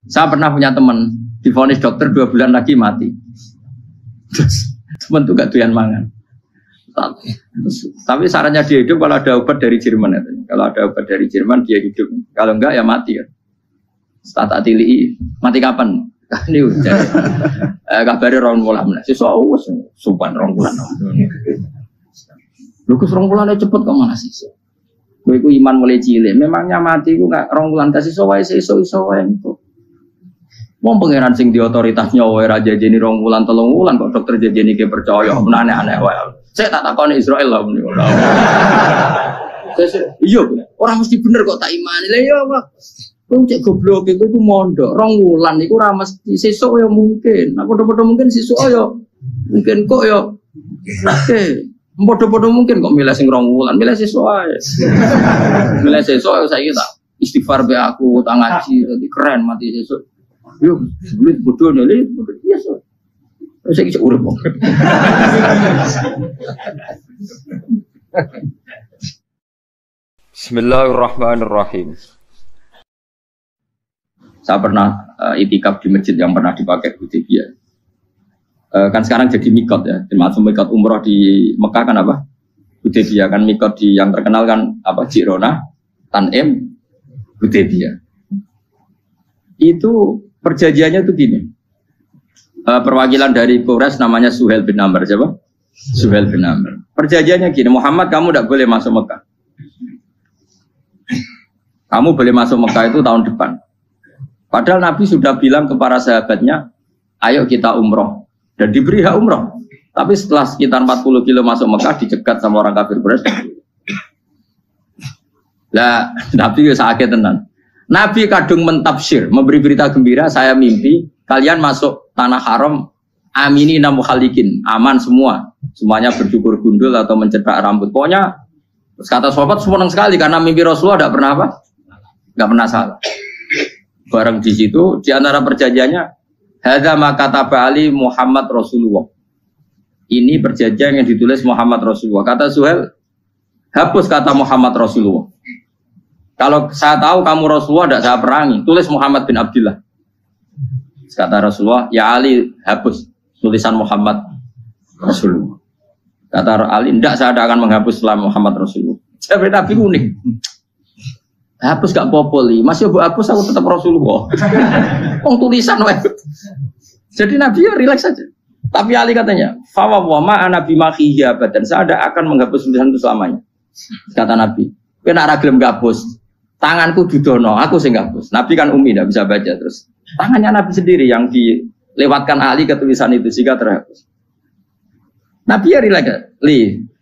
Saya pernah punya teman divonis dokter 2 bulan lagi mati. Terus teman tuh gak doyan mangan. Tapi sarannya dia hidup kalau ada obat dari Jerman. Kalau ada obat dari Jerman dia hidup. Kalau enggak ya mati ya. Tata tili mati kapan? Ini udah. Kabare 2 bulan. Sesuk wis supan 2 bulan. Lho kus 2 bulan cepet kok malah sesuk. Kowe iku iman mulai cilik. Memangnya mati iku enggak 2 bulan kasih iso wae sesuk iso wae engko. Wong pangeran sing di otoritas nyawa ora jajeni 2 bulan 3 bulan kok dokter jajeni ke percaya aneh-aneh wae. Saya tak takoni Israel lah muni ora. Iya, ora mesti bener kok tak imani. Lah iya, Pak. Kowe cek goblok iku mondok 2 wulan iku ora mesti sesuk ya mungkin. Nah padha-padha mungkin sesuk ya mungkin kok ya. Oke. Padha-padha mungkin kok milih sing 2 wulan, milih sesuk ae. Milih sesuk saiki tak istighfar be aku, tak ngaji dadi keren mati sesuk. Yo, sebelum bodoh nih, biasa. Saya kisah urip. Bismillahirrahmanirrahim. Saya pernah itikaf di masjid yang pernah dipakai Hudaybiyah. Kan sekarang jadi mikot ya, termasuk mikot umroh di Mekah kan apa? Hudaybiyah kan mikot di yang terkenal kan apa? Jirona, Tanim, Hudaybiyah. Itu perjanjiannya tuh gini. Perwakilan dari Quraisy namanya Suhail bin Amr, siapa? Suhail bin Amr. Perjanjiannya gini, Muhammad kamu tidak boleh masuk Mekah. Kamu boleh masuk Mekah itu tahun depan. Padahal Nabi sudah bilang ke para sahabatnya, ayo kita umroh. Dan diberi hak umroh. Tapi setelah sekitar 40 kilo masuk Mekah, dicegat sama orang kafir Quraisy. Lah, Nabi sakit tenan. Nabi kadung mentafsir, memberi berita gembira, saya mimpi kalian masuk tanah haram aminina mukhalikin, aman semua. Semuanya bercukur gundul atau mencetak rambut. Pokoknya kata sahabat senang sekali karena mimpi Rasulullah tidak pernah apa? Enggak pernah salah. Bareng di situ di antara perjanjiannya hadza ma kataba ali Muhammad Rasulullah. Ini perjanjian yang ditulis Muhammad Rasulullah. Kata Suhail, hapus kata Muhammad Rasulullah. Kalau saya tahu kamu Rasulullah tidak saya perangi, tulis Muhammad bin Abdullah. Kata Rasulullah, ya Ali hapus tulisan Muhammad Rasulullah. Kata Ali, tidak saya akan menghapus setelah Muhammad Rasulullah. Jadi Nabi unik. Hapus gak popoli, masih bu hapus aku tetap Rasulullah. Tulisan weh. Jadi Nabi ya rileks saja. Tapi Ali katanya, fawwama ana bimakhihi abadan. Saya tidak akan menghapus tulisan itu selamanya. Kata Nabi, kena ragilem gabus. Tanganku didono, aku sing gabus. Nabi kan umi, tidak bisa baca terus. Tangannya Nabi sendiri yang dilewatkan Ali ke tulisan itu sehingga terhapus. Nabi ya rileks.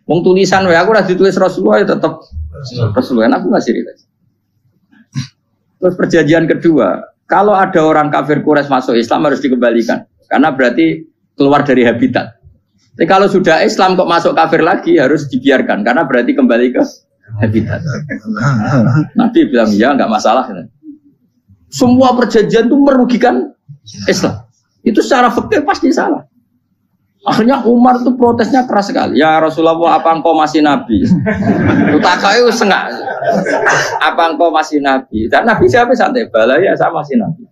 Wong tulisan wae aku ora ditulis Rasulullah ya tetap Rasulullah. Aku masih rileks. Terus perjanjian kedua, kalau ada orang kafir Quraisy masuk Islam harus dikembalikan karena berarti keluar dari habitat. Tapi kalau sudah Islam kok masuk kafir lagi harus dibiarkan karena berarti kembali ke habitat. Nabi bilang ya nggak masalah. Semua perjanjian itu merugikan Islam. Itu secara fikih pasti salah. Akhirnya Umar itu protesnya keras sekali. Ya Rasulullah, apa engkau masih Nabi? Utakai sengak. Apa engkau masih Nabi? Dan Nabi siapa santai bala ya saya masih Nabi.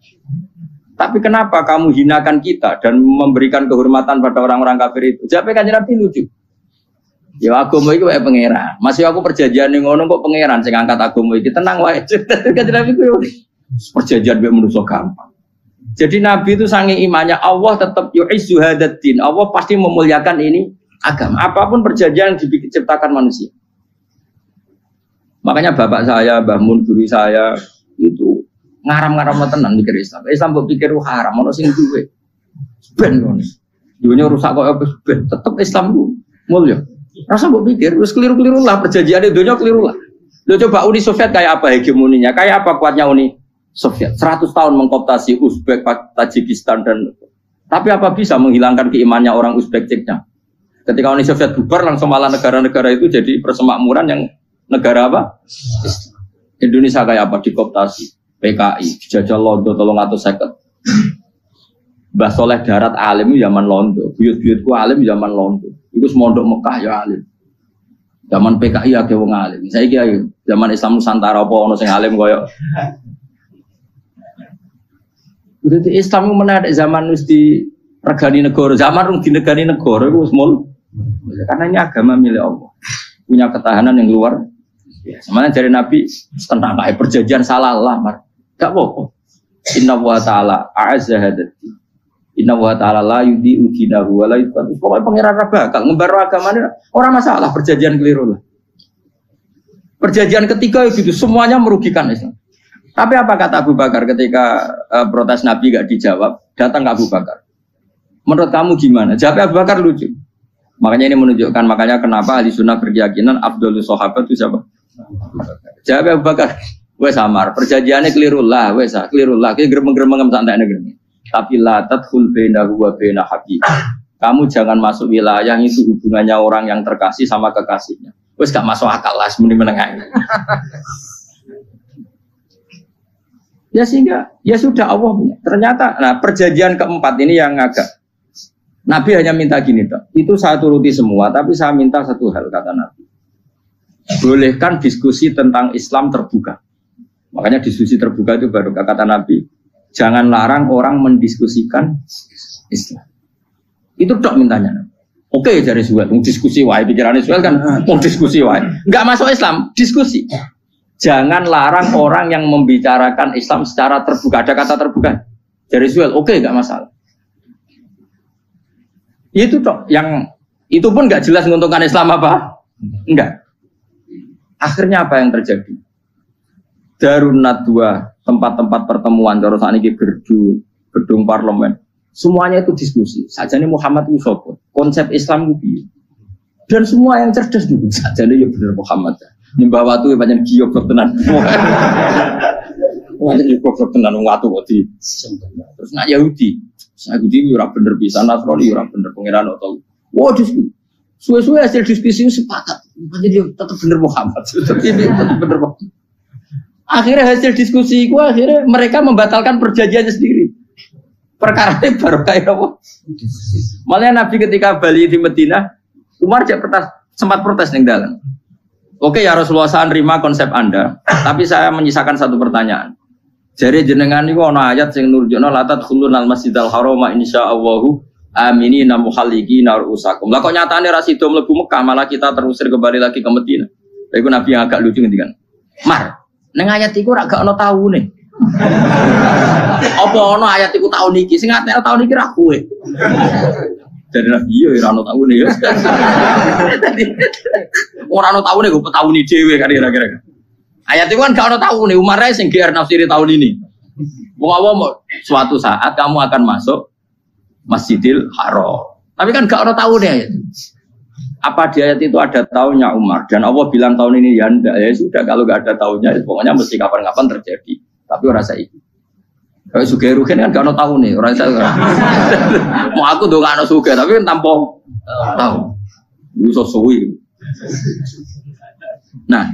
Tapi kenapa kamu hinakan kita dan memberikan kehormatan pada orang-orang kafir itu? Siapa kan Nabi lucu? Ya agama itu kayak pangeran. Masih aku perjanjian yang ngono kok pangeran sing angkat agama iki tenang wae. Kan Nabi ku perjanjian mbek manusa gampang. Jadi Nabi itu saking imannya Allah tetap yu'izzu hadaddin. Allah pasti memuliakan ini agama. Apapun perjanjian yang diciptakan manusia. Makanya bapak saya, Mbah Mun guru saya itu ngaram-ngaram tenan mikir Islam. Islam kok pikir haram ono sing duwe. Ben ngono. Dunia rusak kok ben tetep Islam ku mulya. Rasa mbok pikir wis keliru-keliru lah perjanjian dunia keliru lah. Lo coba Uni Soviet kayak apa hegemoninya? Kayak apa kuatnya Uni Soviet? 100 tahun mengkooptasi Uzbek, Tajikistan dan tapi apa bisa menghilangkan keimannya orang Uzbek Ceknya? Ketika Uni Soviet bubar langsung malah negara-negara itu jadi persemakmuran yang negara apa? Indonesia kayak apa dikooptasi? PKI, dijajah Londo 350. Mbah Soleh Darat alim zaman Londo, buyut-buyutku alim zaman Londo. Iku semondok Mekah ya alim. Zaman PKI akeh wong alim. Saiki ayo zaman Islam Nusantara apa ono sing alim koyo. Berarti Islam itu menarik zaman wis di regani negara, zaman rung di negani negara itu semul. Karena ini agama milik Allah, punya ketahanan yang luar. Ya, semuanya dari Nabi tentang kayak perjanjian salah lamar, gak apa-apa. Inna wa ta'ala a'azza hadati. Inna wa ta'ala la yudhi'u dinahu wa la yudhi'u. Pokoknya pangeran bakal ngembar agamanya orang masalah perjanjian keliru lah. Perjanjian ketiga itu semuanya merugikan Islam. Tapi apa kata Abu Bakar ketika protes Nabi gak dijawab, datang ke Abu Bakar. Menurut kamu gimana? Jawab Abu Bakar lucu. Makanya ini menunjukkan kenapa ahli sunnah berkeyakinan Abdul Sahabat itu siapa? Jawab Abu Bakar. Wes samar, perjanjiannya keliru lah, keliru lah. Kita geremeng-geremeng santai negeri. Tapi la tadkhul bainahu wa baina habib. Kamu jangan masuk wilayah itu hubungannya orang yang terkasih sama kekasihnya. Wes gak masuk akal lah menengah. Ya sehingga ya sudah Allah punya. Ternyata nah perjanjian keempat ini yang agak Nabi hanya minta gini toh. Itu saya turuti semua, tapi saya minta satu hal kata Nabi. Bolehkan diskusi tentang Islam terbuka. Makanya diskusi terbuka itu baru kata Nabi. Jangan larang orang mendiskusikan Islam. Itu dok mintanya. Oke, dari Suel, diskusi wae pikirannya Suel kan mau diskusi wae. Enggak masuk Islam, diskusi. Jangan larang orang yang membicarakan Islam secara terbuka. Ada kata terbuka. Dari Suel, oke, enggak masalah. Itu dok, yang itu pun enggak jelas menguntungkan Islam apa? Enggak. Akhirnya apa yang terjadi? Darun Nadwa, tempat-tempat pertemuan, terus ini gerdu, gedung parlemen, semuanya itu diskusi. Sajane Muhammad itu sopot, konsep Islam itu, dan semua yang cerdas dulu. Sajane ya benar Muhammad. Nimbah watu banyak giok tenan. Banyak giok tenan watu kok di. Terus nak Yahudi ora bener bisa, Nasrani ora bener pangeran atau. Wah diskusi. Suwe-suwe hasil diskusi sepakat. Jadi tetap bener Muhammad. Tetap bener Muhammad. Akhirnya hasil diskusi itu akhirnya mereka membatalkan perjanjiannya sendiri. Perkara ini baru kayak apa? Malah Nabi ketika balik di Madinah, Umar sempat protes ning dalan. Oke ya Rasulullah, saya nerima konsep Anda, tapi saya menyisakan satu pertanyaan. Jadi jenengan niku ana ayat sing nurjukna la tadkhulunal masjidal harama insyaallahu aminina muhalliqina ru'usakum. Lah kok nyatane ra sida mlebu Mekah, malah kita terusir kembali lagi ke Madinah. Lha iku Nabi yang agak lucu ngendikan. Mar, ning ayat iku ora gak ana taune. Apa ana ayat iku taun iki? Sing ngatene taun iki ra kowe. Jadi Nabi yo ora ana taune ya. Ora ana taune kok tauni dhewe kan kira-kira. Ayat itu kan gak ana taune, Umar ae sing GR nafsiri tahun ini. Wong suatu saat kamu akan masuk Masjidil Haram. Tapi kan gak ada taune ayat. Apa di ayat itu ada tahunnya Umar? Dan Allah bilang tahun ini ya enggak, ya sudah kalau gak ada tahunnya pokoknya mesti kapan-kapan terjadi. Tapi ora saiki. Kayak Sugih Ruhin kan gak ada tahunnya, ora saiki. Mau aku tuh gak ada Sugih tapi tanpa tahu. Iso suwi. Nah,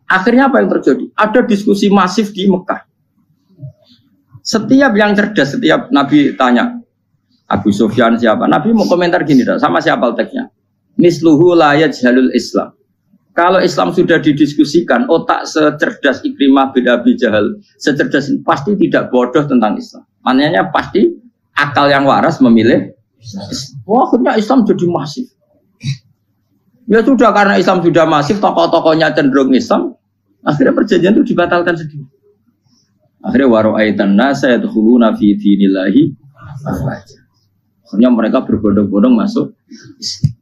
akhirnya apa yang terjadi? Ada diskusi masif di Mekah. Setiap yang cerdas, setiap Nabi tanya Abu Sufyan siapa? Nabi mau komentar gini dah, sama siapa teksnya? Misluhu la yajhalul Islam. Kalau Islam sudah didiskusikan, otak secerdas Ikrimah bin Abi Jahal, secerdas pasti tidak bodoh tentang Islam. Maknanya pasti akal yang waras memilih Islam. Wah, akhirnya Islam jadi masif. Ya sudah, karena Islam sudah masif, tokoh-tokohnya cenderung Islam, akhirnya perjanjian itu dibatalkan sendiri. Akhirnya waro'aitan nasa yadkhuluna fi dinillahi afwaja. Akhirnya mereka berbondong-bondong masuk.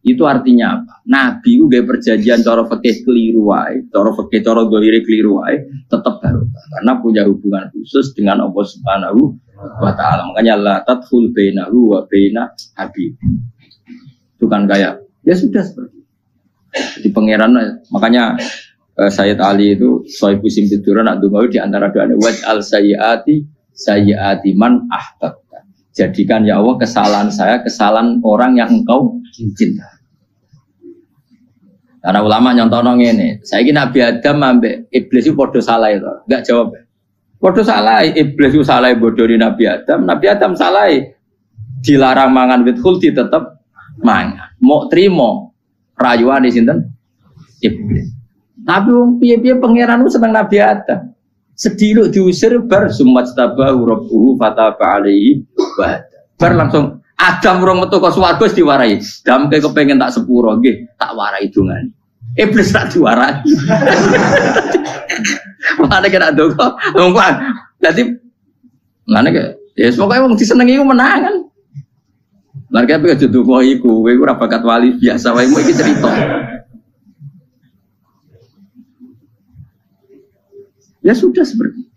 Itu artinya apa? Nabi itu gaya perjanjian cara fikih keliru wae, cara fikih cara zahire keliru wae, tetap barokah karena punya hubungan khusus dengan Allah Subhanahu wa taala. Makanya la tadkhul bainahu wa baina habib. Itu kan kayak ya sudah seperti itu. Di pangeran makanya Sayyid Ali itu sohibu sing tiduran nak donga di antara doanya waj'al sayyiati man ahbab. Jadikan ya Allah kesalahan saya, kesalahan orang yang engkau cinta. Karena ulama nyontono ngene, saiki Nabi Adam ambek iblis itu padha salah itu. Enggak jawab. Padha salah, iblis itu salah bodoni Nabi Adam salah. Dilarang mangan wit khuldi tetep mangan. Mau trimo rayuane sinten? Iblis. Tapi wong piye-piye pangeran seneng Nabi Adam. Sedih diusir bar sumat tabahu rabbuhu fataba alaihi bar langsung Adam urung metu kok swarga wis diwarai. Damke kepengin tak sepuro nggih, tak warai dongane. Iblis tak diwarai. Mana kena dongo. Wong dadi mana ke ya pokoke wong disenengi iku menang kan. Lan kaya aja dongo iku, kowe ora bakat wali biasa wae mau iki cerita. Ya sudah seperti itu.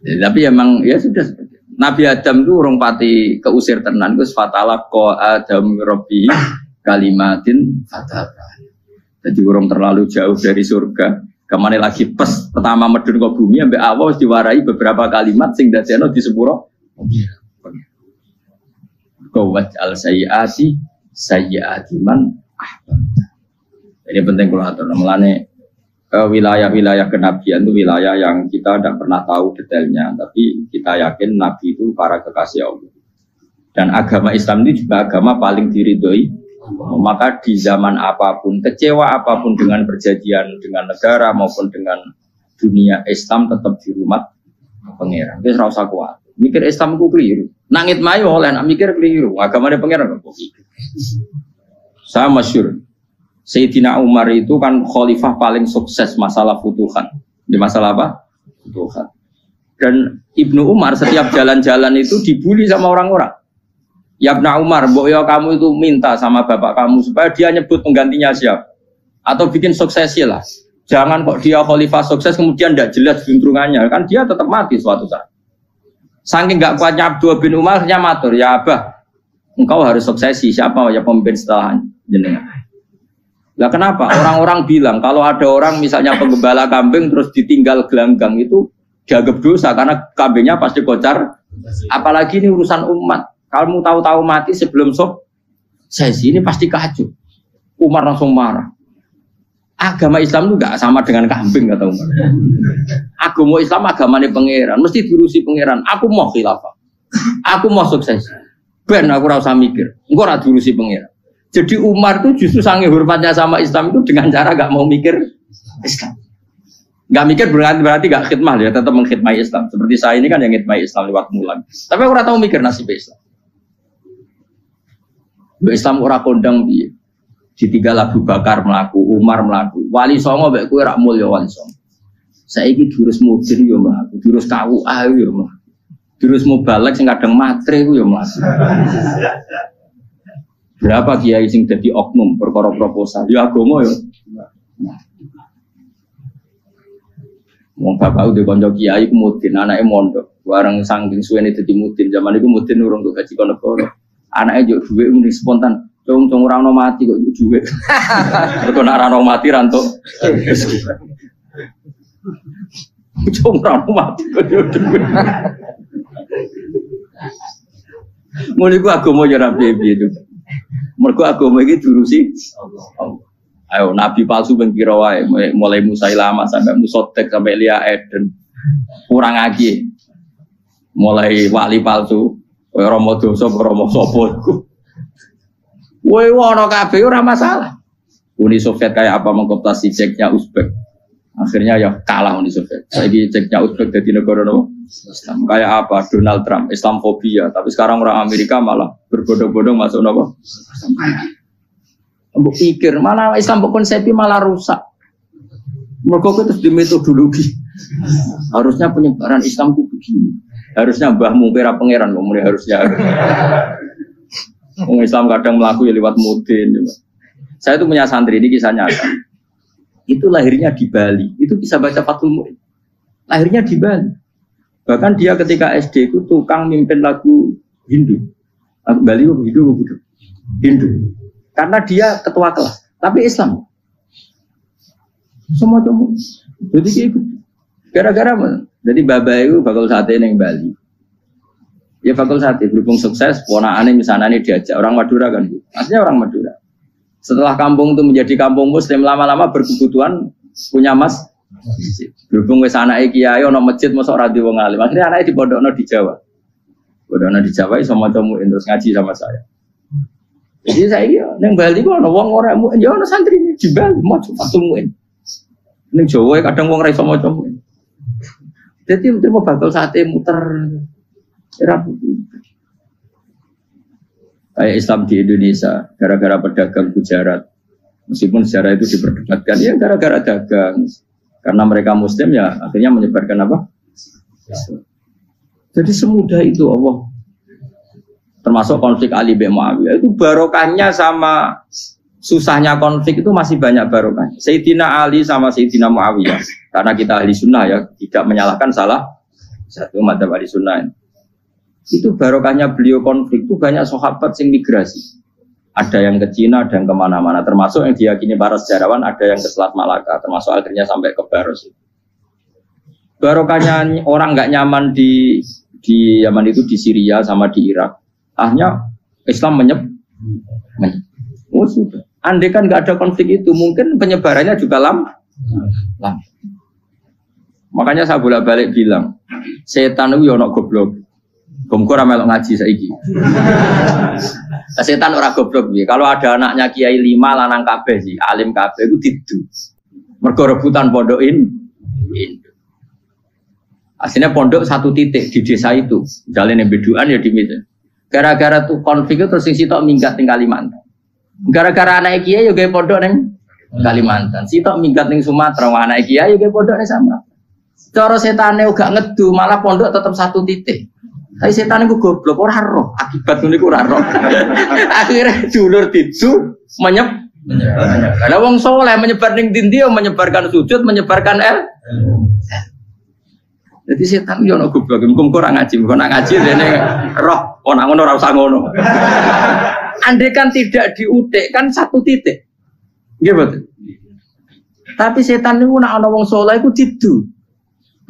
Ya, tapi emang ya sudah seperti itu. Nabi Adam itu urung pati keusir tenan Gus fatala ko Adam Rabbi kalimatin fataba. Jadi urung terlalu jauh dari surga. Kemana lagi pas pertama medun ke bumi ambek Allah diwarai beberapa kalimat sing dadekno di sepuro. Qawat al sayyiati man ahbab. Ini penting kalau atur mulane wilayah-wilayah kenabian itu wilayah yang kita tidak pernah tahu detailnya, tapi kita yakin Nabi itu para kekasih Allah. Dan agama Islam ini juga agama paling diridhoi. Maka di zaman apapun, kecewa apapun dengan perjanjian dengan negara maupun dengan dunia, Islam tetap di rumah pangeran. Wis ora usah kuat. Mikir Islam ku keliru. Nangit mayo oleh nak mikir keliru. Agamane pangeran kok gitu. Saya masyhur Sayyidina Umar itu kan khalifah paling sukses masalah futuhan. Di masalah apa? Futuhan. Dan Ibnu Umar setiap jalan-jalan itu dibully sama orang-orang. Ya Ibnu Umar, mbok ya kamu itu minta sama bapak kamu supaya dia nyebut penggantinya siapa. Atau bikin suksesi lah. Jangan kok dia khalifah sukses kemudian tidak jelas juntrungannya. Kan dia tetap mati suatu saat. Saking gak kuatnya Abdullah bin Umar, dia matur, ya Abah, engkau harus suksesi. Siapa ya pemimpin setelah jenengan? Lah kenapa? Orang-orang bilang kalau ada orang misalnya penggembala kambing terus ditinggal gelanggang itu dianggap dosa karena kambingnya pasti kocar. Apalagi ini urusan umat. Kalau tahu-tahu mati sebelum sesi ini pasti kacau. Umar langsung marah. Agama Islam itu enggak sama dengan kambing kata Umar. Agama Islam agamanya pangeran, mesti diurusi pangeran. Aku mau khilafah. Aku mau sukses. Ben aku ora usah mikir. Engko ora diurusi pangeran. Jadi Umar itu justru sangat hormatnya sama Islam itu dengan cara gak mau mikir Islam. Gak mikir berarti gak khidmah ya, tetap mengkhidmati Islam. Seperti saya ini kan yang khidmati Islam lewat mulan. Tapi aku tahu mikir nasib Islam. Islam ora kondang piye. Ditinggal Abu Bakar melaku, Umar melaku. Wali Songo mbek kowe rak mulya Wali Songo. Saiki durus mudin yo mlaku, durus KUA yo mlaku. Durus mubalek sing kadang matre ku yo mlaku. Berapa kiai sing dadi oknum perkara proposal? Ya agama ya. Wong bapak udah kanca kiai mudin, anake mondok. Bareng saking suwene dadi mudin, zaman iku mudin urung untuk gaji negara. Anake yo dhuwit muni spontan. Cung ora ono mati kok dhuwit. Mergo nek ora ono mati ra entuk. Cung ora ono mati kok dhuwit. Mulai ku agama ya ra piye-piye juga. Mergo agama iki diurusi Allah. Ayo nabi palsu ben kira wae mulai Musailamah sampai Musotek sampai Lia Eden. Kurang lagi. Mulai wali palsu, koyo Rama dosa Rama sapa iku. Kowe ono kabeh ora masalah. Uni Soviet kayak apa mengkooptasi ceknya Uzbek. Akhirnya ya kalah Uni Soviet. Saiki ceknya Uzbek jadi negara Islam. Kayak apa Donald Trump, Islamfobia. Tapi sekarang orang Amerika malah berbondong-bondong masuk apa? Mbok pikir mana Islam konsepi malah rusak. Mergo itu di metodologi. Harusnya penyebaran Islam itu begini. Harusnya mbahmu kira pangeran kok mulai harusnya. Wong Islam kadang melaku ya lewat mudin. Saya itu punya santri ini kisah nyata. Itu lahirnya di Bali. Itu bisa baca Fathul Mu'in. Lahirnya di Bali. Bahkan dia ketika SD itu tukang mimpin lagu Hindu. Bali Hindu. Karena dia ketua kelas. Tapi Islam. Semua cuma. Jadi kayak gitu. Gara-gara mana? Jadi Baba itu bakal sate yang Bali. Ya bakal sate berhubung sukses. Ponakannya misalnya ini diajak orang Madura kan. Artinya orang Madura. Setelah kampung itu menjadi kampung Muslim lama-lama berkebutuhan punya mas. Berhubung wis anake kiai ana masjid mosok ora di wong alim. Akhirnya anake dipondokno di Jawa. Pondokno di Jawa iso maca muin terus ngaji sama saya. Jadi saya ning Bali kok ana wong ora muin ya ana santri di Bali maca Fathul Mu'in. Ning Jawa kadang wong ra iso maca. Dadi mau bakal sate muter. Era kayak Islam di Indonesia gara-gara pedagang Gujarat. Meskipun sejarah itu diperdebatkan ya gara-gara dagang. Karena mereka Muslim ya akhirnya menyebarkan apa? Jadi semudah itu Allah. Termasuk konflik Ali bin Muawiyah itu barokahnya sama susahnya konflik itu masih banyak barokahnya. Sayyidina Ali sama Sayyidina Muawiyah karena kita ahli sunnah ya tidak menyalahkan salah satu madzhab ahli sunnah. Itu barokahnya beliau konflik itu banyak sahabat yang migrasi. Ada yang ke Cina, ada yang kemana-mana. Termasuk yang diyakini para sejarawan ada yang ke Selat Malaka. Termasuk akhirnya sampai ke Baros. Barokahnya orang nggak nyaman di Yaman itu di Syria sama di Irak. Akhirnya Islam menyeb. Oh sudah. Andai kan nggak ada konflik itu, mungkin penyebarannya juga lama. Makanya saya bolak-balik bilang, setan itu ono goblok. Gomko ora melok ngaji saiki. Setan ora goblok piye. Kalau ada anaknya kiai 5 lanang kabeh sih, alim kabeh iku didu. Mergo rebutan pondokin. Aslinya pondok satu titik di desa itu. Jalan yang beduan ya di Medan. Gara-gara tuh konflik itu terus sing sitok minggat ning Kalimantan. Gara-gara anak kiai yo gawe pondok ning Kalimantan. Sitok minggat ning Sumatera, anak kiai yo gawe pondok ning Sumatera. Cara setane uga ngedu, malah pondok tetap satu titik. Tapi setan itu goblok, ora roh. Akibat ngono iku ora roh. Akhirnya dulur didu menyebar. Karena wong soleh menyebar ning ndi menyebarkan sujud, menyebarkan Jadi setan yo ono goblok, muga ora ngaji, muga nak ngaji dene roh, ana ngono ora usah ngono. Andai kan tidak diutik kan satu titik. Nggih betul. Tapi setan niku nek ana wong soleh iku didu.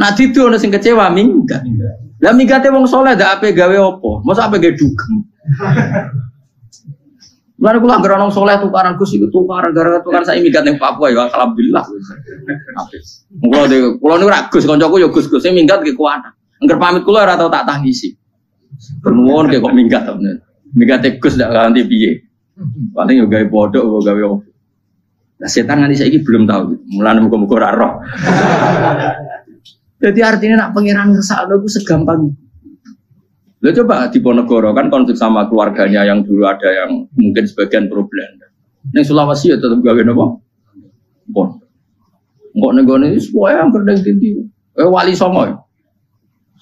Nah didu ana sing kecewa minggat. Lah migate wong soleh ndak ape gawe apa? Mosok ape gawe dugem. Lan kula anggere wong soleh tukaran Gus iku tukaran gara-gara tukaran sak migat ning Papua ya alhamdulillah. Apes. Kula niku ra Gus kancaku ya Gus-Gus sing minggat ki kuat. Angger pamit kula ora tau tak tangisi. Bernuwun kok minggat to. Migate Gus ndak ganti piye. Paling yo gawe bodok gawe apa. Lah setan nganti saiki belum tahu. Mulane muga-muga ora roh. Jadi artinya nak pengiran ngersakno itu segampang. Lo coba di Ponegoro kan konflik sama keluarganya yang dulu ada yang mungkin sebagian problem. Neng Sulawesi ya tetap gawe napa? Pon. Engkok nenggone iki semuanya yang berdeng tinggi. Wali Songo.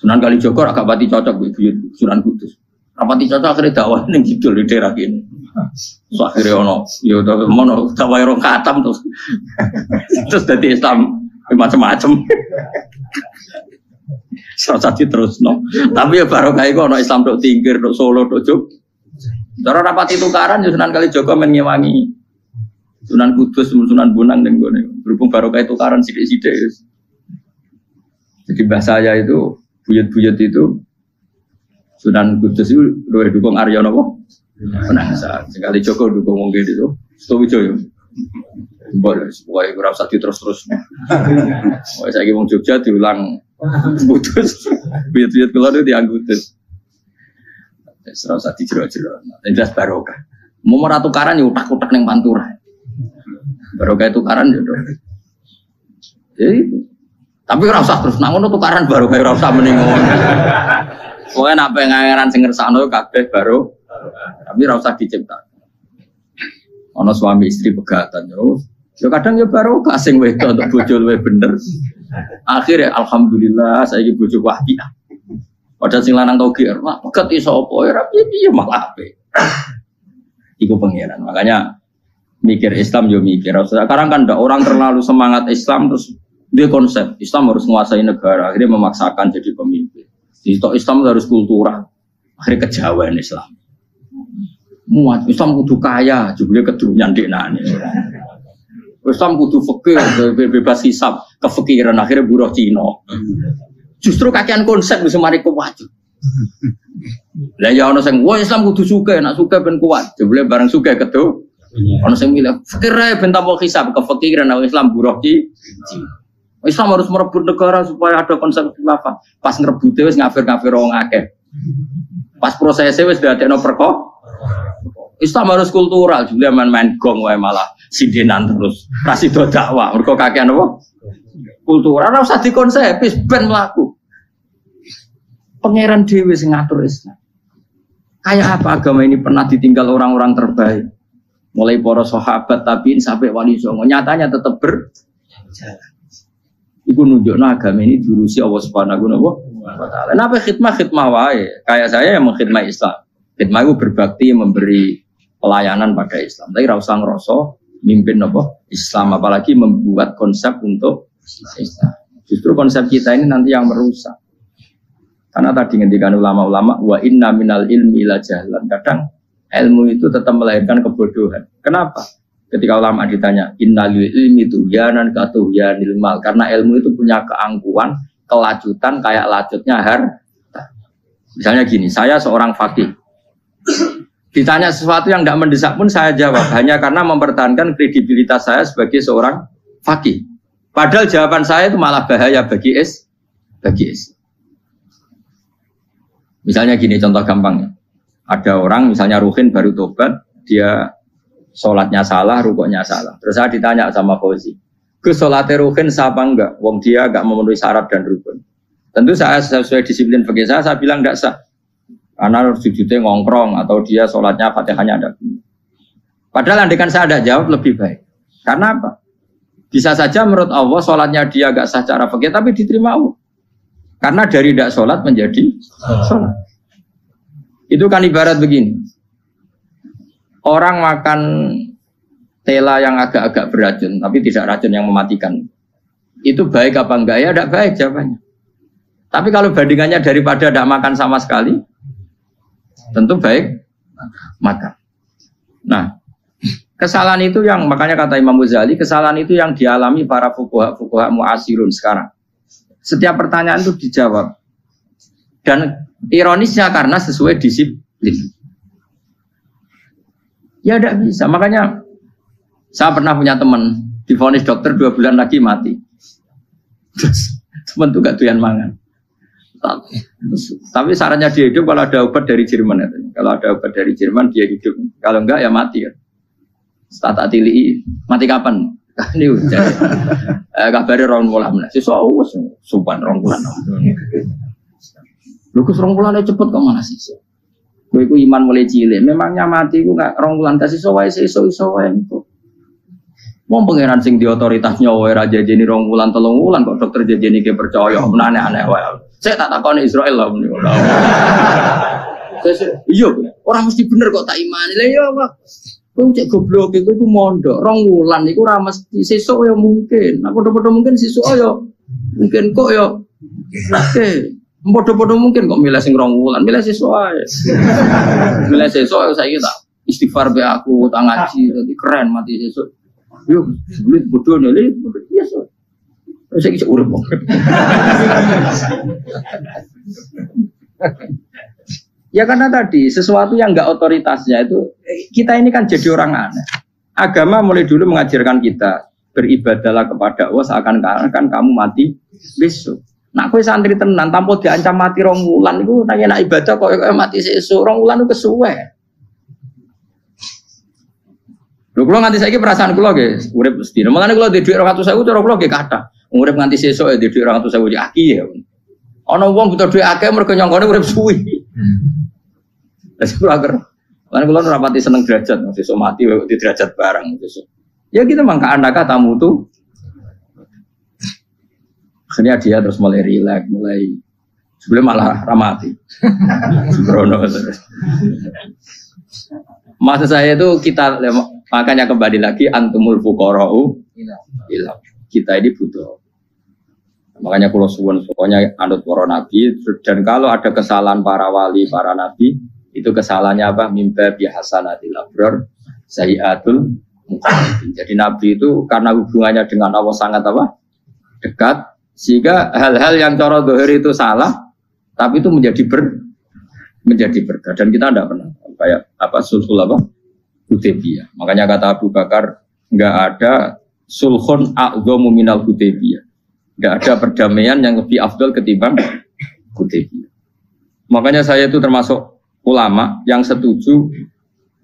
Sunan Kalijogo agak pati cocok buyut Sunan Kudus. Rapati cocok akhirnya dakwah ning kidul di daerah kene. So akhirnya ono ya mono dakwah rong khatam terus dadi Islam macam-macam. Serasa terus no. Tapi ya barokah iku ana Islam tok Tingkir, tok Solo, tok Jog. Cara rapati tukaran ya Sunan Kalijaga men ngewangi. Sunan Kudus, Sunan Bonang ning gone. Berhubung barokah tukaran sithik-sithik. Jadi bahasa saya itu buyut-buyut itu Sunan Kudus itu luwih dukung Arya napa? Penangsa. Sing Kalijaga dukung wong kene itu. Stowijoyo. Boleh, pokoknya ora usah diterus-terus. Wah saiki wong Jogja diulang putus. Buyut-buyut kula itu dianggutus. Ora usah dijero-jero. Jelas barokah. Mau ora tukaran ya utak-utak ning Pantura. Barokah tukaran ya. Jadi tapi ora usah terus nang ngono tukaran barokah ora usah mending ngono. Pokoke nek pengeran sing ngersakno kabeh baro. Tapi ora usah dicipta. Ana suami istri pegatan terus. Ya kadang ya barokah sing wedok untuk bojo luwih bener. Akhirnya alhamdulillah saiki bojo wahidah. Padahal sing lanang tau GR, mak pegat iso apa ya piye malah apik. Iku pengiran. Makanya mikir Islam yo mikir. Sekarang kan ndak orang terlalu semangat Islam terus dia konsep Islam harus menguasai negara, akhirnya memaksakan jadi pemimpin. Jadi Islam harus kultural. Akhirnya kejauhan Islam. Muat Islam kudu kaya, juga kedunyan deknane. Islam kudu fikih, bebas hisab, kefikiran akhirnya buruh Cina. Justru kakean konsep bisa mari kuat. Lah ya ana sing wah Islam kudu sugih, nek sugih ben kuat. Jebule bareng sugih kedu. Ana sing milih fikir ae ben tambah hisab, kefikiran Islam buruh Cina. Islam harus merebut negara supaya ada konsep khilafah. Pas ngrebute wis ngafir-ngafir wong akeh. Pas prosesnya wis dadekno perkara. Islam harus kultural, juga main gong wae malah sidenan terus. Rasido dakwah, mergo kakean apa? Kultural ora usah dikonsepis ben mlaku. Pangeran dhewe sing ngatur Islam. Kayak apa agama ini pernah ditinggal orang-orang terbaik? Mulai para sahabat tabiin sampai wali songo, nyatanya tetap berjalan. Iku nunjukna agama ini diurusi Allah Subhanahu wa taala. Napa khidmah wae? Kayak saya yang mengkhidmati Islam. Khidmah itu berbakti memberi pelayanan pada Islam. Tapi ra usah ngrasa mimpin apa? Islam, apalagi membuat konsep untuk Islam. Justru konsep kita ini nanti yang merusak. Karena tadi ngendikan ulama-ulama wa inna minal ilmi la jahlan. Kadang ilmu itu tetap melahirkan kebodohan. Kenapa? Ketika ulama ditanya innal ilmi tuhyanan katuhyanil mal, karena ilmu itu punya keangkuhan, kelajutan kayak lacutnya harta. Misalnya gini, saya seorang faqih. Ditanya sesuatu yang tidak mendesak pun saya jawab hanya karena mempertahankan kredibilitas saya sebagai seorang faqih. Padahal jawaban saya itu malah bahaya bagi Misalnya gini contoh gampangnya. Ada orang misalnya Ruhin baru tobat, dia sholatnya salah, rukuknya salah. Terus saya ditanya sama Fauzi, ke sholatnya Ruhin sah apa enggak? Wong dia enggak memenuhi syarat dan rukun. Tentu saya sesuai disiplin fikih saya bilang enggak sah. Karena sujudnya ngongkrong atau dia sholatnya fatihahnya ada. Padahal andaikan saya ada jawab lebih baik. Karena apa? Bisa saja menurut Allah sholatnya dia enggak sah cara fikih tapi diterima Allah. Karena dari tidak sholat menjadi sholat. Itu kan ibarat begini. Orang makan tela yang agak-agak beracun, tapi tidak racun yang mematikan. Itu baik apa enggak? Ya tidak baik jawabannya. Tapi kalau bandingannya daripada tidak makan sama sekali, tentu baik makan. Nah, kesalahan itu yang, makanya kata Imam Ghazali, kesalahan itu yang dialami para fuqaha mu'asirun sekarang. Setiap pertanyaan itu dijawab. Dan ironisnya karena sesuai disiplin. Ya tidak bisa. Makanya saya pernah punya teman divonis dokter 2 bulan lagi mati. Terus teman itu gak doyan mangan. Tapi sarannya dia hidup kalau ada obat dari Jerman. Kalau ada obat dari Jerman dia hidup. Kalau enggak ya mati. Stata tili mati kapan? Ini udah. Kabarnya orang mulai siswa suban orang bulan. Lukus rong bulan cepet kok mana sih? Gue itu iman mulai cilik. Memangnya mati gue nggak rong bulan kasih soai iso itu. Mau pangeran sing di otoritasnya wae raja jadi rong bulan 3 bulan kok dokter jadi ke percaya aneh-aneh wae. Saya tak takon Israel lah muni. Iya, orang mesti bener kok tak imani. Lah iya, Pak. Kowe cek goblok iku mondok rong bulan iku ora mesti sesuk ya mungkin. Nah padha-padha mungkin sesuk ya mungkin kok ya. Oke. Bodoh-bodoh mungkin kok milih sing rong wulan, milih sesuk ae. Milih sesuk saiki tak istighfar be aku, tak ngaji, dadi keren mati sesuk. Yo, sulit bodoh nele, biasa. Terus saiki urip kok. Ya karena tadi sesuatu yang enggak otoritasnya itu kita ini kan jadi orang aneh. Agama mulai dulu mengajarkan kita beribadahlah kepada Allah seakan-akan kamu mati besok. Nak kowe santri tenan tanpa diancam mati 2 wulan iku nak ibadah kok mati sesuk 2 wulan iku kesuwe. Lho kula nganti saiki perasaan kula nggih urip mesti. Mulane kula duwe dhuwit 200.000 cara kula nggih kathah. Urip nganti sesuk ya duwe dhuwit 200.000 iki aki ya. Ana wong butuh dhuwit akeh mergo nyongkone urip suwi. Lah kula ager. Lan kula ora pati seneng derajat, sesuk mati kok di derajat bareng sesuk. Ya kita mangka andaka tamu tuh. Akhirnya dia terus mulai rileks, mulai sebelum malah ramati. Sembrono terus. Maksud saya itu kita makanya kembali lagi antumul fuqara'u ila. Kita ini butuh. Makanya kalau suwun pokoknya anut para nabi dan kalau ada kesalahan para wali, para nabi itu kesalahannya apa? Mimba bihasanatil abrar sayyiatul muqarrabin. Jadi nabi itu karena hubungannya dengan Allah sangat apa? Dekat. Sehingga hal-hal yang cara dohir itu salah, tapi itu menjadi berkah. Dan kita tidak pernah kayak apa sulhul apa Hudaybiyah. Makanya kata Abu Bakar, nggak ada sulhun a'dhamu minal Hudaybiyah. Nggak ada perdamaian yang lebih afdal ketimbang Hudaybiyah. Makanya saya itu termasuk ulama yang setuju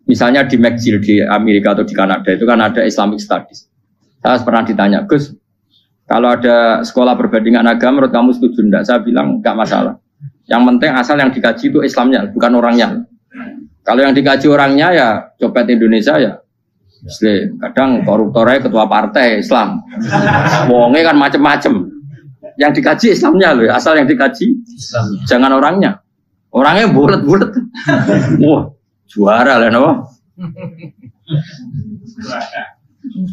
Misalnya di McGill di Amerika atau di Kanada itu kan ada Islamic Studies. Saya pernah ditanya, Gus, kalau ada sekolah perbandingan agama, menurut kamu setuju enggak? Saya bilang enggak masalah. Yang penting asal yang dikaji itu Islamnya, bukan orangnya. Kalau yang dikaji orangnya ya copet Indonesia ya Muslim. Kadang koruptornya ketua partai Islam. Wonge kan macem-macem. Yang dikaji Islamnya loh, asal yang dikaji Islamnya. Jangan orangnya. Orangnya bulet-bulet. Wah, juara lah no.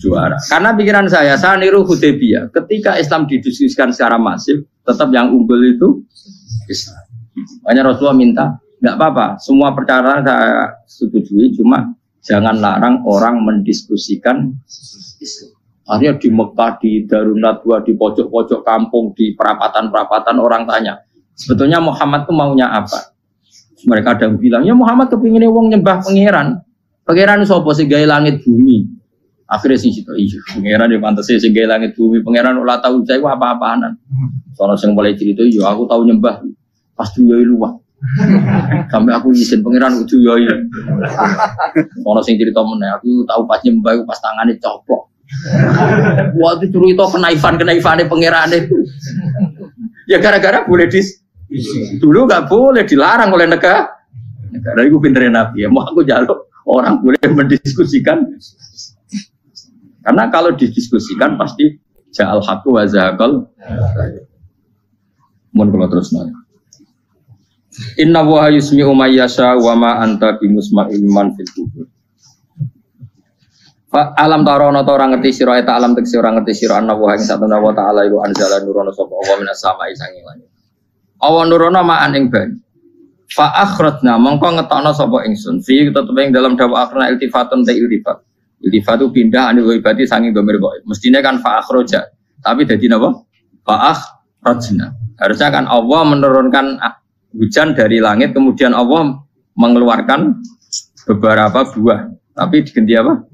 Juara. Karena pikiran saya niru Hudaybiyah. Ketika Islam didiskusikan secara masif, tetap yang unggul itu Islam. Makanya Rasulullah minta, enggak apa-apa, semua perkara saya setujui, cuma jangan larang orang mendiskusikan Islam. Akhirnya di Mekah, di Darun Nadwa, di pojok-pojok kampung, di perapatan-perapatan orang tanya, sebetulnya Muhammad itu maunya apa? Mereka ada yang bilang, ya Muhammad kepinginnya wong nyembah pangeran. Pangeran sapa sing gawe langit bumi. Akhirnya sing situ iya, pangeran yo pantes sing gawe langit bumi, pangeran ora tau jaya apa-apaanan. Sono sing mulai cerita yo aku tahu nyembah pas duwe luwah. Sampai aku izin pangeran kudu yo. Sono sing cerita meneh aku tahu pas nyembah pas tangane coplok. Wah itu cerita kenaifan-kenaifane pangerane. Ya gara-gara boleh dulu nggak boleh dilarang oleh negara. Negara itu pinterin Nabi ya. Mau aku jaluk orang boleh mendiskusikan. Karena kalau didiskusikan pasti ja'al haqqu wa zahaqal. Mohon kalau terus nanya. Inna wa yusmi'u may yasha wa ma anta bimusma'il man fil qubur. Fa alam tarono ta ora ngerti sira eta alam tekse ora ngerti sira ana wa ing satuna wa ta'ala iku anzala nurono sapa wa minas sama'i sanging langit. Awan nurono ma'an ing banyu. Fa akhrajna mongko ngetokno sapa ingsun fi tetep ing dalam dawa akhirna iltifatun ta iltifat. Iltifat itu pindah anil ghaibati sanging dhamir ghaib. Mestinya kan fa akhraja, tapi dadi napa? Fa akhrajna. Harusnya kan Allah menurunkan hujan dari langit kemudian Allah mengeluarkan beberapa buah. Tapi diganti apa?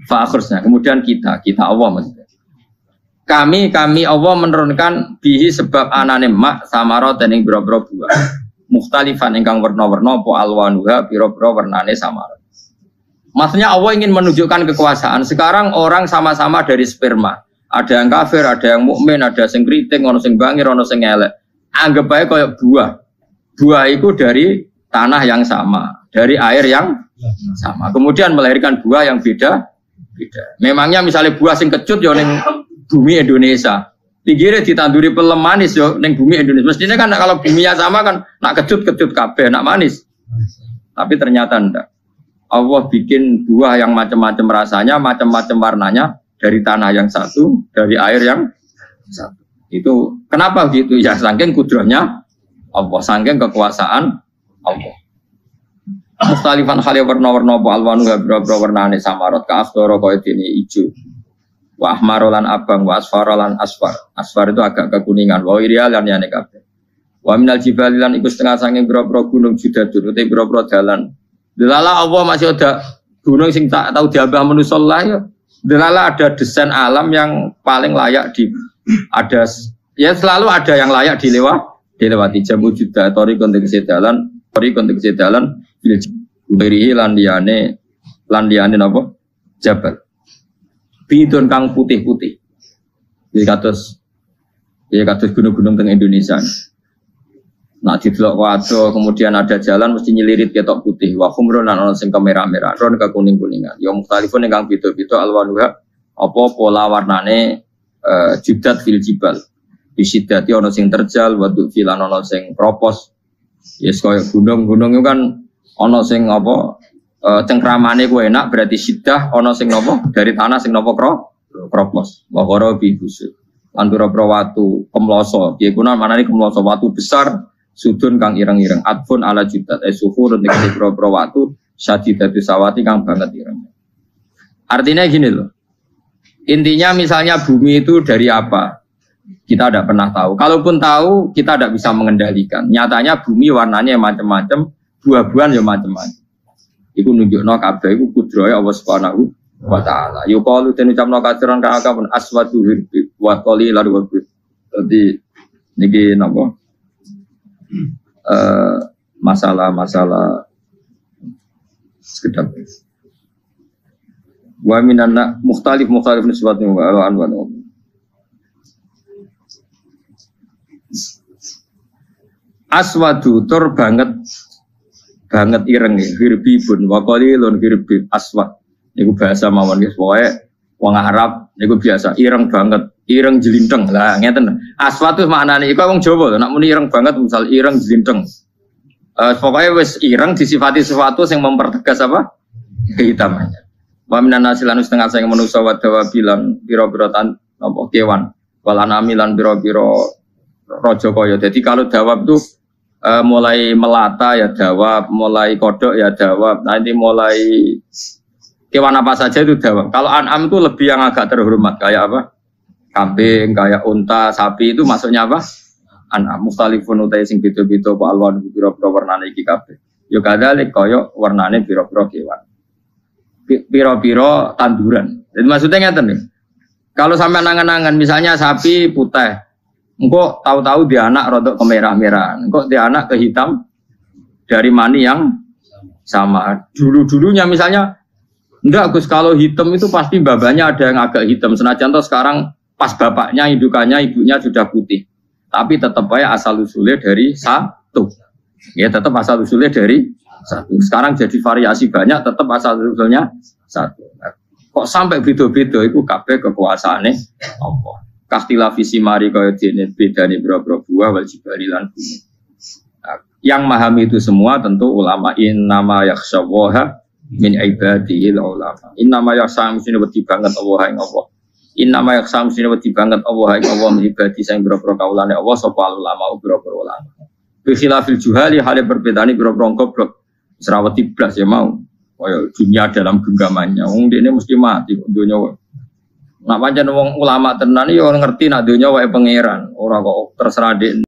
Fa akhrajna. Kemudian kita Allah maksudnya. Kami Allah menurunkan bihi sebab anane mak samarat ing boro-boro buah. Mukhtalifan ingkang werna-werna apa alwanuha pira-pira wernane samarat. Maksudnya Allah ingin menunjukkan kekuasaan. Sekarang orang sama-sama dari sperma. Ada yang kafir, ada yang mukmin, ada yang kriting, ono sing bangir, ono sing elek. Anggap aja kayak buah. Buah itu dari tanah yang sama, dari air yang sama. Kemudian melahirkan buah yang beda. Memangnya misalnya buah sing kecut ya ning bumi Indonesia. Pinggirnya ditanduri pelem manis yo ning bumi Indonesia. Mestinya kan kalau buminya sama kan nak kecut kabeh, nak manis. Tapi ternyata enggak. Allah bikin buah yang macam-macam rasanya, macam-macam warnanya dari tanah yang satu, dari air yang satu. Itu kenapa gitu? Ya saking kudrahnya Allah, saking kekuasaan Allah. Mustalifan khali warna-warna apa alwanu habra warnane samarat ka asdoro kaya dene ijo. Wa ahmarolan abang wa asfarolan asfar. Asfar itu agak kekuningan, wa irial lan yane kabeh. Wa minal jibali lan iku setengah saking boro-boro gunung judadun uta boro-boro dalan. Delala Allah masih ada gunung sing tak tahu diambah manusia lah ya. Delala ada desain alam yang paling layak ada ya selalu ada yang layak dilewati jamu juda tori konteks dalan berihi landiane napa jabal bidon kang putih-putih jadi kados gunung-gunung teng Indonesia. Nah didelok waduh kemudian ada jalan mesti nyelirit ketok putih wa khumrun lan ana sing kemerah-merah ron ke kuning-kuningan ya mukhtalifun ingkang beda-beda alwanuha apa pola warnane judat fil jibal bisidati ana sing terjal wa du filan ana sing propos yes kaya gunung-gunung itu kan ana sing apa cengkramane ku enak berarti sidah ana sing napa dari tanah sing napa propos wa qara bi busuk lan pira-pira watu kemloso piye kuna manane kemloso watu besar sudun kang ireng-ireng adfun ala judat suhurun dikasih pro watu syadidatu sawati kang banget ireng. Artinya gini loh. Intinya misalnya bumi itu dari apa? Kita tidak pernah tahu. Kalaupun tahu, kita tidak bisa mengendalikan. Nyatanya bumi warnanya macam-macam, buah-buahan ya macam-macam. Iku nunjukno kabeh iku kudrahe Allah Subhanahu wa taala. Yo qalu den ucapno kaciran kang akeh aswatu hirbi wa qali lan wa. Dadi niki napa? Masalah sekedar Wa minan mukhtalif nisbatnya wa anwan. Aswadu tur banget ireng hirbibun wa qalilun hirbib aswad. Niku bahasa mawon guys, pokoke wong Arab niku biasa ireng banget, ireng jelinteng. Lah ngeten. Aswad itu maknane iku wong Jawa lho, nek muni ireng banget misal ireng jelinteng. Pokoknya wis ireng disifati sesuatu yang mempertegas apa? Kehitamannya. Wa minan nasilan setengah sing manusa wa dawabilan pira-pira apa kewan. Wal anamilan pira-pira raja kaya. Jadi kalau dawab itu mulai melata ya dawab, mulai kodok ya dawab. Nanti mulai kewan apa saja itu dawab. Kalau an'am itu lebih yang agak terhormat kayak apa? Kambing, kayak unta, sapi itu masuknya apa? An'am mukhtalifun utai sing beda-beda apa alwan pira-pira warnane iki kabeh. Ya kadale kaya warnane pira-pira kewan. Pira-pira tanduran. Jadi maksudnya ngeten nih. Kalau sampai angan-angan misalnya sapi putih, engkau tahu-tahu dia anak rodok kemerah-merahan, engkau dia anak ke hitam dari mani yang sama. Dulu-dulunya misalnya, enggak Gus, kalau hitam itu pasti babanya ada yang agak hitam. Senajan toh sekarang pas bapaknya, indukannya, ibunya sudah putih. Tapi tetap aja asal usulnya dari satu. Ya tetap asal usulnya dari satu. Sekarang jadi variasi banyak, tetap asal usulnya satu. Kok sampai beda-beda itu kabeh kekuasaane apa? Kastila visi mari kaya dene bedane boro-boro buah wal jibali lan bumi. Yang memahami itu semua tentu ulama innama yakhshawaha min ibadihi ulama. Innama yakhsha mesti wedi banget Allah ing Allah. Innama yakhsha mesti wedi banget Allah ing Allah min ibadi sing boro-boro kaulane Allah sapa ulama boro-boro ulama. Bi khilafil juhali hale berbedane boro-boro goblok. Serawati blas ya mau. Kaya dunia dalam genggamannya, wong dene mesti mati dunia. Nak pancen wong ulama tenan yo ngerti nak dunia wae pangeran, ora kok terserah dek.